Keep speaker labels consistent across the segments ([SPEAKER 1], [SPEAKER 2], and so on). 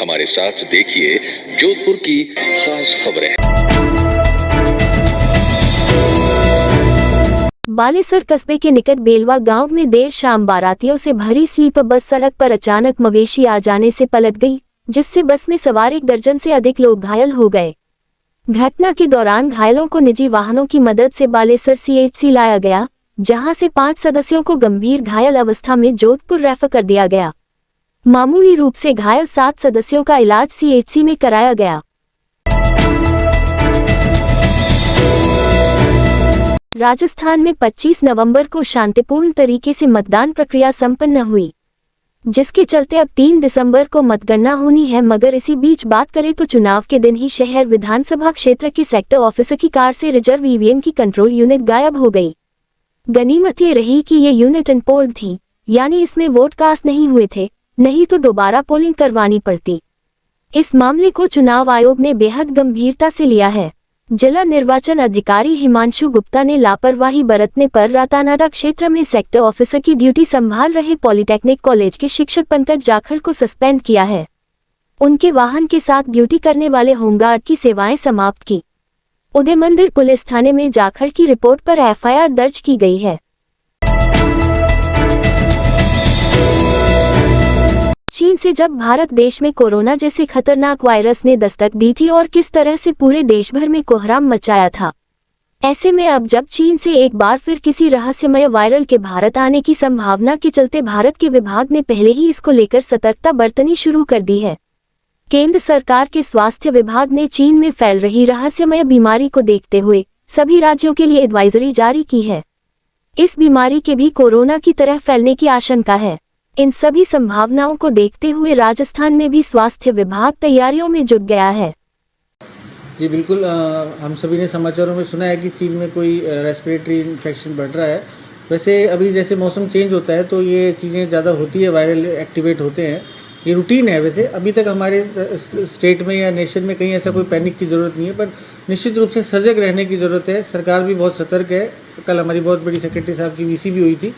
[SPEAKER 1] हमारे साथ देखिए जोधपुर की खास खबरें।
[SPEAKER 2] बालेसर कस्बे के निकट बेलवा गांव में देर शाम बारातियों से भरी स्लीपर बस सड़क पर अचानक मवेशी आ जाने से पलट गई, जिससे बस में सवार 1 दर्जन से अधिक लोग घायल हो गए। घटना के दौरान घायलों को निजी वाहनों की मदद से बालेसर सीएचसी लाया गया, जहां से 5 सदस्यों को गंभीर घायल अवस्था में जोधपुर रेफर कर दिया गया। मामूली रूप से घायल 7 सदस्यों का इलाज सीएचसी में कराया गया। राजस्थान में 25 नवंबर को शांतिपूर्ण तरीके से मतदान प्रक्रिया संपन्न हुई, जिसके चलते अब 3 दिसंबर को मतगणना होनी है। मगर इसी बीच बात करें तो चुनाव के दिन ही शहर विधानसभा क्षेत्र के सेक्टर ऑफिसर की कार से रिजर्व ईवीएम की कंट्रोल यूनिट गायब हो गई। गनीमत ये रही कि ये यूनिट अनपोल्ड थी, यानी इसमें वोट कास्ट नहीं हुए थे, नहीं तो दोबारा पोलिंग करवानी पड़ती। इस मामले को चुनाव आयोग ने बेहद गंभीरता से लिया है। जिला निर्वाचन अधिकारी हिमांशु गुप्ता ने लापरवाही बरतने पर रातानाडा क्षेत्र में सेक्टर ऑफिसर की ड्यूटी संभाल रहे पॉलिटेक्निक कॉलेज के शिक्षक पंकज जाखड़ को सस्पेंड किया है। उनके वाहन के साथ ड्यूटी करने वाले होमगार्ड की सेवाएं समाप्त की। उदय मंदिर पुलिस थाने में जाखड़ की रिपोर्ट पर एफआईआर दर्ज की गई है। चीन से जब भारत देश में कोरोना जैसे खतरनाक वायरस ने दस्तक दी थी और किस तरह से पूरे देश भर में कोहराम मचाया था, ऐसे में अब जब चीन से एक बार फिर किसी रहस्यमय वायरल के भारत आने की संभावना के चलते भारत के विभाग ने पहले ही इसको लेकर सतर्कता बरतनी शुरू कर दी है। केंद्र सरकार के स्वास्थ्य विभाग ने चीन में फैल रही रहस्यमय बीमारी को देखते हुए सभी राज्यों के लिए एडवाइजरी जारी की है। इस बीमारी के भी कोरोना की तरह फैलने की आशंका है। इन सभी संभावनाओं को देखते हुए राजस्थान में भी स्वास्थ्य विभाग तैयारियों में जुट गया है।
[SPEAKER 3] जी बिल्कुल, हम सभी ने समाचारों में सुना है कि चीन में कोई रेस्पिरेटरी इन्फेक्शन बढ़ रहा है। वैसे अभी जैसे मौसम चेंज होता है तो ये चीज़ें ज़्यादा होती है, वायरल एक्टिवेट होते हैं, ये रूटीन है। वैसे अभी तक हमारे स्टेट में या नेशन में कहीं ऐसा कोई पैनिक की ज़रूरत नहीं है, पर निश्चित रूप से सजग रहने की ज़रूरत है। सरकार भी बहुत सतर्क है। कल हमारी बहुत बड़ी सेक्रेटरी साहब की वीसी भी हुई थी,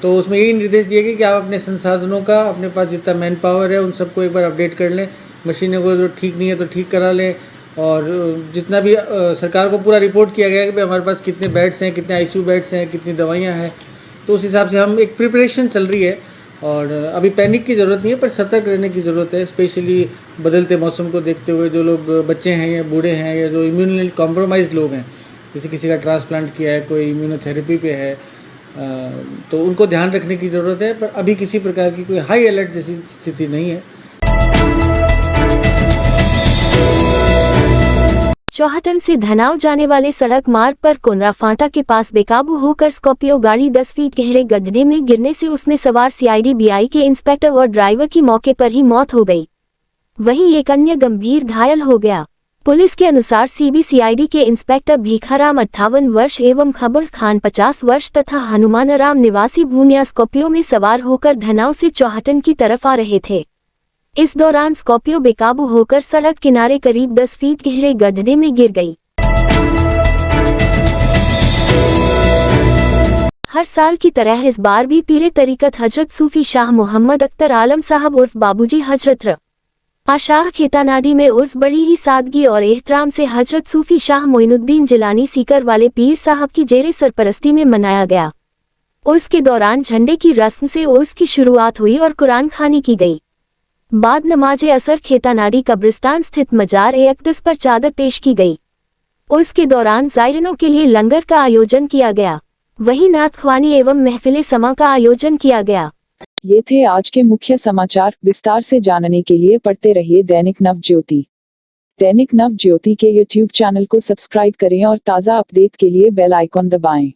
[SPEAKER 3] तो उसमें यही निर्देश दिए गए कि आप अपने संसाधनों का, अपने पास जितना मैन पावर है उन सबको एक बार अपडेट कर लें। मशीनों को जो ठीक नहीं है तो ठीक करा लें, और जितना भी सरकार को पूरा रिपोर्ट किया गया है कि भाई हमारे पास कितने बेड्स हैं, कितने आईसीयू बेड्स हैं, कितनी दवाइयाँ हैं, तो उस हिसाब से हम एक प्रिपरेशन चल रही है। और अभी पैनिक की ज़रूरत नहीं है, पर सतर्क रहने की ज़रूरत है, स्पेशली बदलते मौसम को देखते हुए। जो लोग बच्चे हैं या बूढ़े हैं या जो इम्यूनली कॉम्प्रोमाइज़ लोग हैं, जैसे किसी का ट्रांसप्लांट किया है, कोई इम्यूनोथेरेपी पे है, तो उनको ध्यान रखने की ज़रूरत है। पर अभी किसी प्रकार की कोई हाई अलर्ट जैसी स्थिति नहीं है।
[SPEAKER 2] चौहटन से धनाव जाने वाले सड़क मार्ग पर कोनरा फांटा के पास बेकाबू होकर स्कॉर्पियो गाड़ी 10 फीट गहरे गड्ढे में गिरने से उसमें सवार सीआईडीबीआई के इंस्पेक्टर और ड्राइवर की मौके पर ही मौत हो गई। वहीं एक अन्य गंभीर घायल हो गया। पुलिस के अनुसार सीबीसीआईडी के इंस्पेक्टर भीखाराम 58 वर्ष एवं खबर खान 50 वर्ष तथा हनुमानराम निवासी भूनिया स्कॉर्पियो में सवार होकर धनाव से चौहटन की तरफ आ रहे थे। इस दौरान स्कॉर्पियो बेकाबू होकर सड़क किनारे करीब 10 फीट गहरे गड्ढे में गिर गई। हर साल की तरह इस बार भी पीरे तरीकत हजरत सूफी शाह मोहम्मद अख्तर आलम साहब उर्फ बाबूजी हजरत शाह खेतानाडी में उर्स बड़ी ही सादगी और एहतराम से हजरत सूफी शाह मोइनुद्दीन जिलानी सीकर वाले पीर साहब की जेरे सरपरस्ती में मनाया गया। उर्स के दौरान झंडे की रस्म से उर्स की शुरुआत हुई और कुरान खानी की गई। बाद नमाजे असर खेतानाडी कब्रिस्तान स्थित मजार-ए अक़दस पर चादर पेश की गई। उर्स के दौरान ज़ायरीनों के लिए लंगर का आयोजन किया गया। वहीं नात ख्वानी एवं महफिले समा का आयोजन किया गया।
[SPEAKER 4] ये थे आज के मुख्य समाचार। विस्तार से जानने के लिए पढ़ते रहिए दैनिक नव ज्योति। दैनिक नव ज्योति के YouTube चैनल को सब्सक्राइब करें और ताज़ा अपडेट के लिए बेल आइकॉन दबाएं।